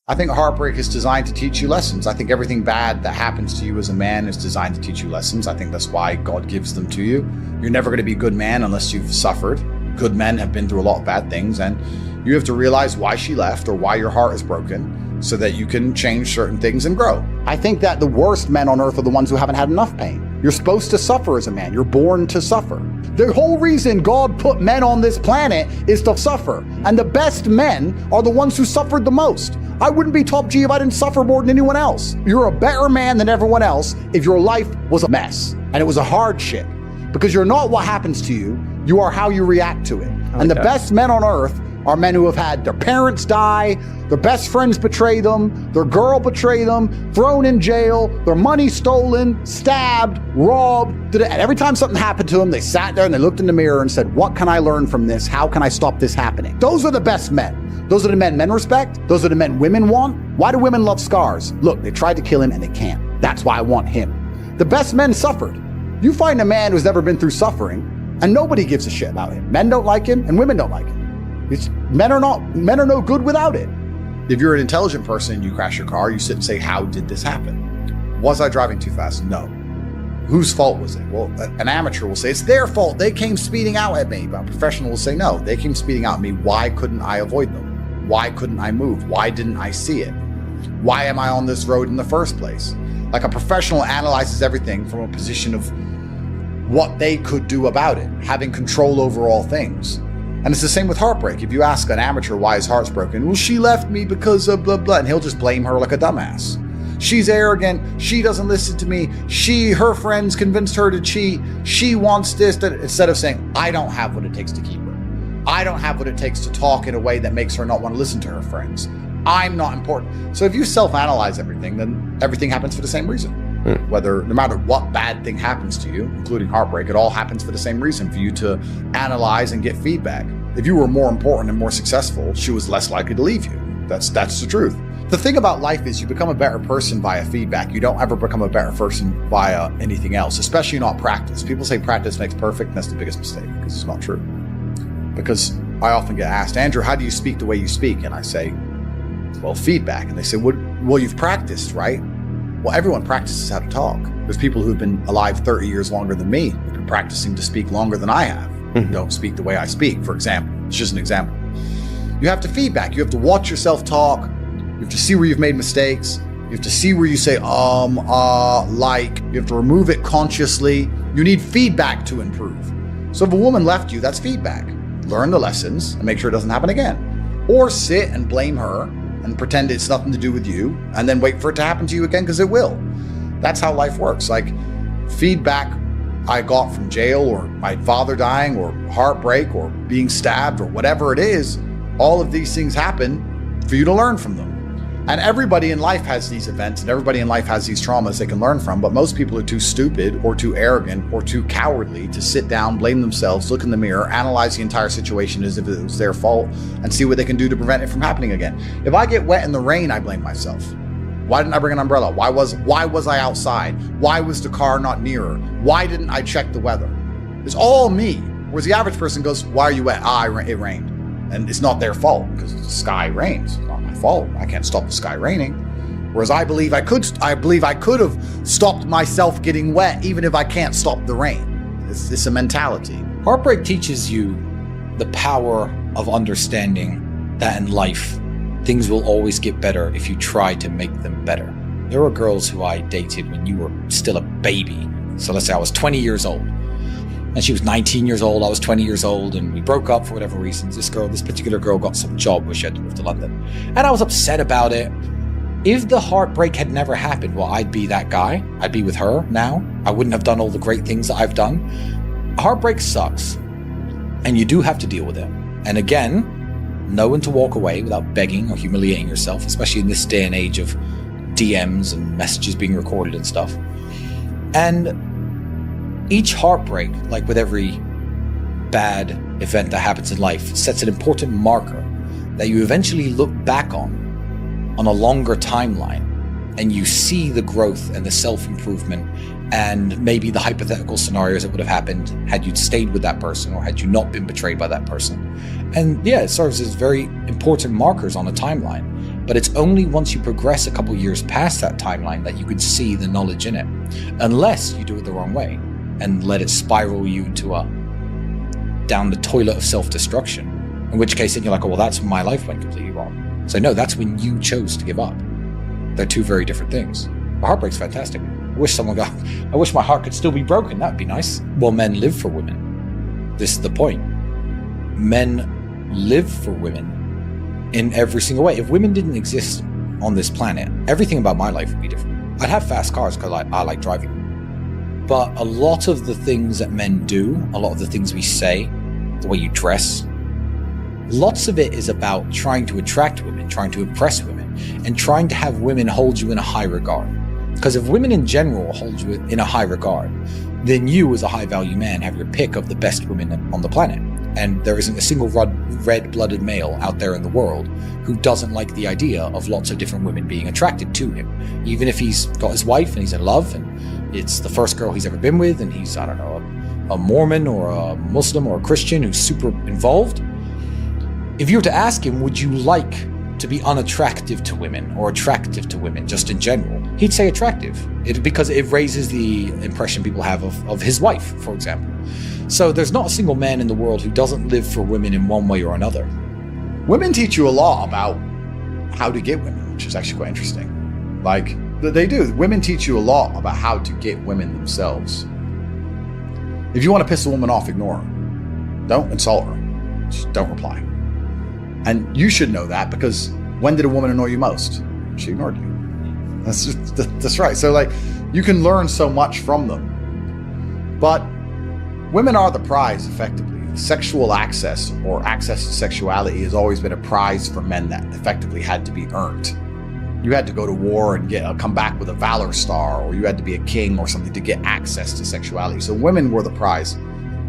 I think heartbreak is designed to teach you lessons. I think everything bad that happens to you as a man is designed to teach you lessons. I think that's why God gives them to you. You're never going to be a good man unless you've suffered. Good men have been through a lot of bad things, and you have to realize why she left or why your heart is broken so that you can change certain things and grow. I think that the worst men on earth are the ones who haven't had enough pain. You're supposed to suffer as a man. You're born to suffer. The whole reason God put men on this planet is to suffer. And the best men are the ones who suffered the most. I wouldn't be top G if I didn't suffer more than anyone else. You're a better man than everyone else if your life was a mess and it was a hardship. Because you're not what happens to you, you are how you react to it. And the best men on earth are men who have had their parents die, their best friends betray them, their girl betray them, thrown in jail, their money stolen, stabbed, robbed. And every time something happened to them, they sat there and they looked in the mirror and said, what can I learn from this? How can I stop this happening? Those are the best men. Those are the men respect. Those are the men women want. Why do women love scars? Look, they tried to kill him and they can't. That's why I want him. The best men suffered. You find a man who's never been through suffering and nobody gives a shit about him. Men don't like him and women don't like him. Men are no good without it. If you're an intelligent person and you crash your car, you sit and say, how did this happen? Was I driving too fast? No. Whose fault was it? Well, an amateur will say, it's their fault. They came speeding out at me. But a professional will say, no, they came speeding out at me. Why couldn't I avoid them? Why couldn't I move? Why didn't I see it? Why am I on this road in the first place? Like a professional analyzes everything from a position of what they could do about it, having control over all things. And it's the same with heartbreak. If you ask an amateur why his heart's broken, well, she left me because of blah, blah, and he'll just blame her like a dumbass. She's arrogant. She doesn't listen to me. Her friends convinced her to cheat. She wants this, that, instead of saying, I don't have what it takes to keep her. I don't have what it takes to talk in a way that makes her not want to listen to her friends. I'm not important. So if you self-analyze everything, then everything happens for the same reason. Whether, no matter what bad thing happens to you, including heartbreak, it all happens for the same reason, for you to analyze and get feedback. If you were more important and more successful, she was less likely to leave you. That's the truth. The thing about life is you become a better person via feedback. You don't ever become a better person via anything else, especially not practice. People say practice makes perfect, and that's the biggest mistake, because it's not true. Because I often get asked, Andrew, how do you speak the way you speak? And I say, well, feedback. And they say, well, you've practiced, right? Well, everyone practices how to talk. There's people who've been alive 30 years longer than me, who've been practicing to speak longer than I have. Don't speak the way I speak, for example. It's just an example. You have to feedback. You have to watch yourself talk. You have to see where you've made mistakes. You have to see where you say, like. You have to remove it consciously. You need feedback to improve. So if a woman left you, that's feedback. Learn the lessons and make sure it doesn't happen again. Or sit and blame her and pretend it's nothing to do with you, and then wait for it to happen to you again, because it will. That's how life works. Like, feedback I got from jail, or my father dying, or heartbreak, or being stabbed, or whatever it is, all of these things happen for you to learn from them. And everybody in life has these events, and everybody in life has these traumas they can learn from, but most people are too stupid or too arrogant or too cowardly to sit down, blame themselves, look in the mirror, analyze the entire situation as if it was their fault, and see what they can do to prevent it from happening again. If I get wet in the rain, I blame myself. Why didn't I bring an umbrella? Why was I outside? Why was the car not nearer? Why didn't I check the weather? It's all me. Whereas the average person goes, why are you wet? It rained. And it's not their fault, because the sky rains. It's not my fault. I can't stop the sky raining. Whereas I believe I could have stopped myself getting wet, even if I can't stop the rain. It's a mentality. Heartbreak teaches you the power of understanding that in life, things will always get better if you try to make them better. There were girls who I dated when you were still a baby. So let's say I was 20 years old. And she was 19 years old, I was 20 years old, and we broke up for whatever reasons. This particular girl got some job where she had to move to London. And I was upset about it. If the heartbreak had never happened, well, I'd be that guy. I'd be with her now. I wouldn't have done all the great things that I've done. Heartbreak sucks. And you do have to deal with it. And again, know when to walk away without begging or humiliating yourself, especially in this day and age of DMs and messages being recorded and stuff. And each heartbreak, like with every bad event that happens in life, sets an important marker that you eventually look back on a longer timeline, and you see the growth and the self-improvement and maybe the hypothetical scenarios that would have happened had you stayed with that person or had you not been betrayed by that person. And yeah, it serves as very important markers on a timeline. But it's only once you progress a couple years past that timeline that you can see the knowledge in it, unless you do it the wrong way and let it spiral you to down the toilet of self-destruction. In which case, then you're like, oh, well, that's when my life went completely wrong. So no, that's when you chose to give up. They're two very different things. Heartbreak's fantastic. I wish my heart could still be broken. That'd be nice. Well, men live for women. This is the point. Men live for women in every single way. If women didn't exist on this planet, everything about my life would be different. I'd have fast cars because I like driving. But a lot of the things that men do, a lot of the things we say, the way you dress, lots of it is about trying to attract women, trying to impress women, and trying to have women hold you in a high regard. Because if women in general hold you in a high regard, then you as a high value man have your pick of the best women on the planet. And there isn't a single red-blooded male out there in the world who doesn't like the idea of lots of different women being attracted to him. Even if he's got his wife and he's in love and it's the first girl he's ever been with and he's, I don't know, a Mormon or a Muslim or a Christian who's super involved. If you were to ask him, would you like to be unattractive to women or attractive to women just in general, he'd say attractive, because it raises the impression people have of his wife, for example. So there's not a single man in the world who doesn't live for women in one way or another. Women teach you a lot about how to get women, which is actually quite interesting. Like, they do. Women teach you a lot about how to get women themselves. If you want to piss a woman off, ignore her. Don't insult her. Just don't reply. And you should know that, because when did a woman annoy you most? She ignored you. That's right. So like, you can learn so much from them. But women are the prize, effectively. Sexual access, or access to sexuality, has always been a prize for men that effectively had to be earned. You had to go to war and come back with a Valor Star, or you had to be a king or something to get access to sexuality. So women were the prize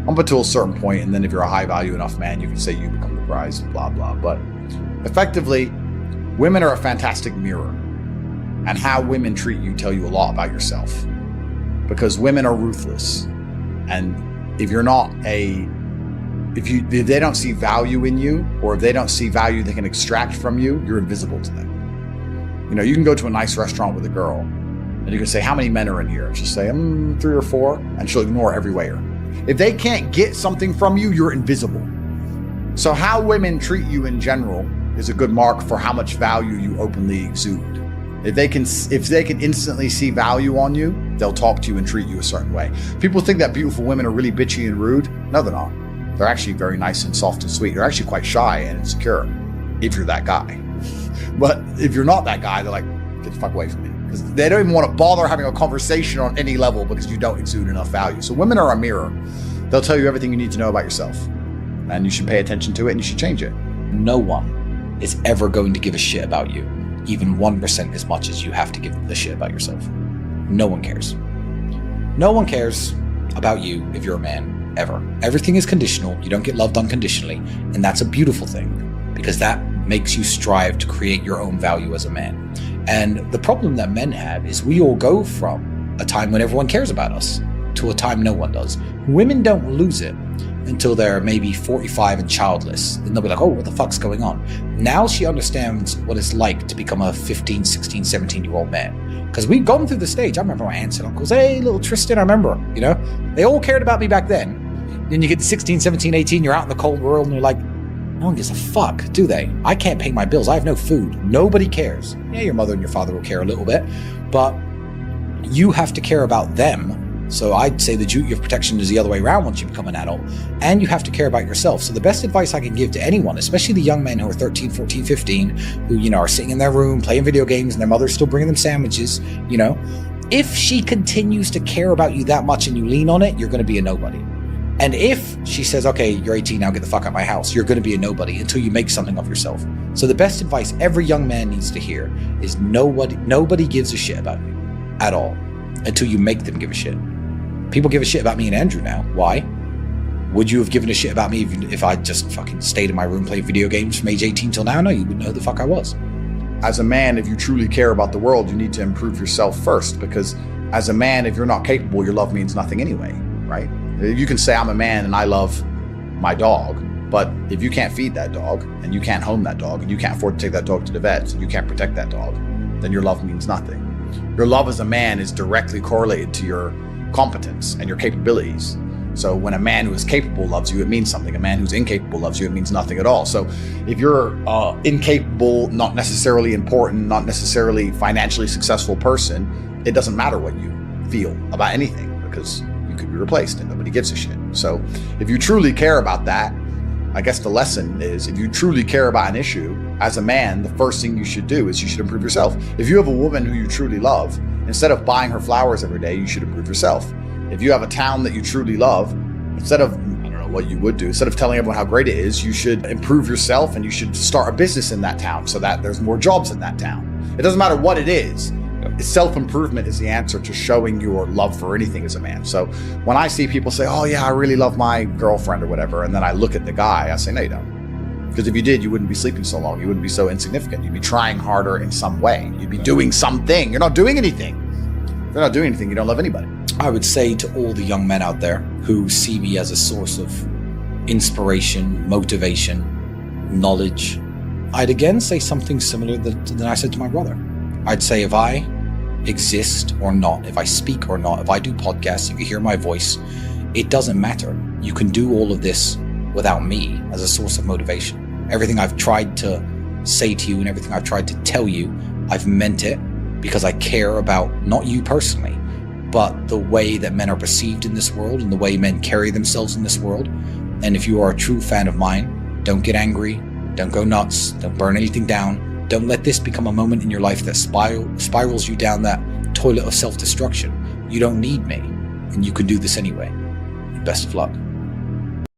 up until a certain point, and then if you're a high value enough man, you can say you become the prize, blah, blah. But effectively, women are a fantastic mirror, and how women treat you tell you a lot about yourself, because women are ruthless. And if they don't see value in you, or if they don't see value they can extract from you, you're invisible to them. You know, you can go to a nice restaurant with a girl and you can say, how many men are in here? And she'll say, 3 or 4, and she'll ignore every waiter. If they can't get something from you, you're invisible. So how women treat you in general is a good mark for how much value you openly exude. If they can instantly see value on you, they'll talk to you and treat you a certain way. People think that beautiful women are really bitchy and rude. No, they're not. They're actually very nice and soft and sweet. They're actually quite shy and insecure, if you're that guy. But if you're not that guy, they're like, get the fuck away from me. Because they don't even want to bother having a conversation on any level because you don't exude enough value. So women are a mirror. They'll tell you everything you need to know about yourself. And you should pay attention to it and you should change it. No one is ever going to give a shit about you, even 1% as much as you have to give a shit about yourself. No one cares. No one cares about you if you're a man, ever. Everything is conditional. You don't get loved unconditionally. And that's a beautiful thing, because that makes you strive to create your own value as a man. And the problem that men have is we all go from a time when everyone cares about us to a time no one does. Women don't lose it until they're maybe 45 and childless. Then they'll be like, oh, what the fuck's going on? Now she understands what it's like to become a 15, 16, 17-year-old man. Because we've gone through the stage. I remember my aunts and uncles, hey, little Tristan, I remember, they all cared about me back then. Then you get to 16, 17, 18, you're out in the cold world and you're like, no one gives a fuck, do they? I can't pay my bills. I have no food. Nobody cares. Yeah, your mother and your father will care a little bit, but you have to care about them. So I'd say the duty of protection is the other way around once you become an adult, and you have to care about yourself. So the best advice I can give to anyone, especially the young men who are 13, 14, 15, who, are sitting in their room playing video games and their mother's still bringing them sandwiches, if she continues to care about you that much and you lean on it, you're going to be a nobody. And if she says, okay, you're 18 now, get the fuck out of my house, you're going to be a nobody until you make something of yourself. So the best advice every young man needs to hear is nobody gives a shit about you at all until you make them give a shit. People give a shit about me and Andrew now. Why? Would you have given a shit about me if I just fucking stayed in my room playing video games from age 18 till now? No, you wouldn't know who the fuck I was. As a man, if you truly care about the world, you need to improve yourself first, because as a man, if you're not capable, your love means nothing anyway, right? You can say I'm a man and I love my dog, But if you can't feed that dog, and you can't home that dog, and you can't afford to take that dog to the vet, and you can't protect that dog, then your love means nothing. Your love as a man is directly correlated to your competence and your capabilities. So when a man who is capable loves you, it means something. A man who's incapable loves you, it means nothing at all. So if you're incapable, not necessarily important, not necessarily financially successful person, it doesn't matter what you feel about anything, because you could be replaced and nobody gives a shit. So if you truly care about that, I guess the lesson is, if you truly care about an issue as a man, the first thing you should do is you should improve yourself. If you have a woman who you truly love, instead of buying her flowers every day, you should improve yourself. If you have a town that you truly love, instead of, I don't know what you would do, instead of telling everyone how great it is, you should improve yourself and you should start a business in that town so that there's more jobs in that town. It doesn't matter what it is. Self-improvement is the answer to showing your love for anything as a man. So when I see people say, oh yeah, I really love my girlfriend or whatever, and then I look at the guy, I say, no, you don't. Because if you did, you wouldn't be sleeping so long. You wouldn't be so insignificant. You'd be trying harder in some way. You'd be doing something. You're not doing anything. If you're not doing anything, you don't love anybody. I would say to all the young men out there who see me as a source of inspiration, motivation, knowledge, I'd again say something similar than I said to my brother. I'd say, if I exist or not, if I speak or not, if I do podcasts, if you hear my voice, it doesn't matter. You can do all of this without me as a source of motivation. Everything I've tried to say to you and everything I've tried to tell you, I've meant it because I care about not you personally, but the way that men are perceived in this world and the way men carry themselves in this world. And if you are a true fan of mine, don't get angry, don't go nuts, don't burn anything down. Don't let this become a moment in your life that spirals you down that toilet of self-destruction. You don't need me, and you can do this anyway. Best of luck.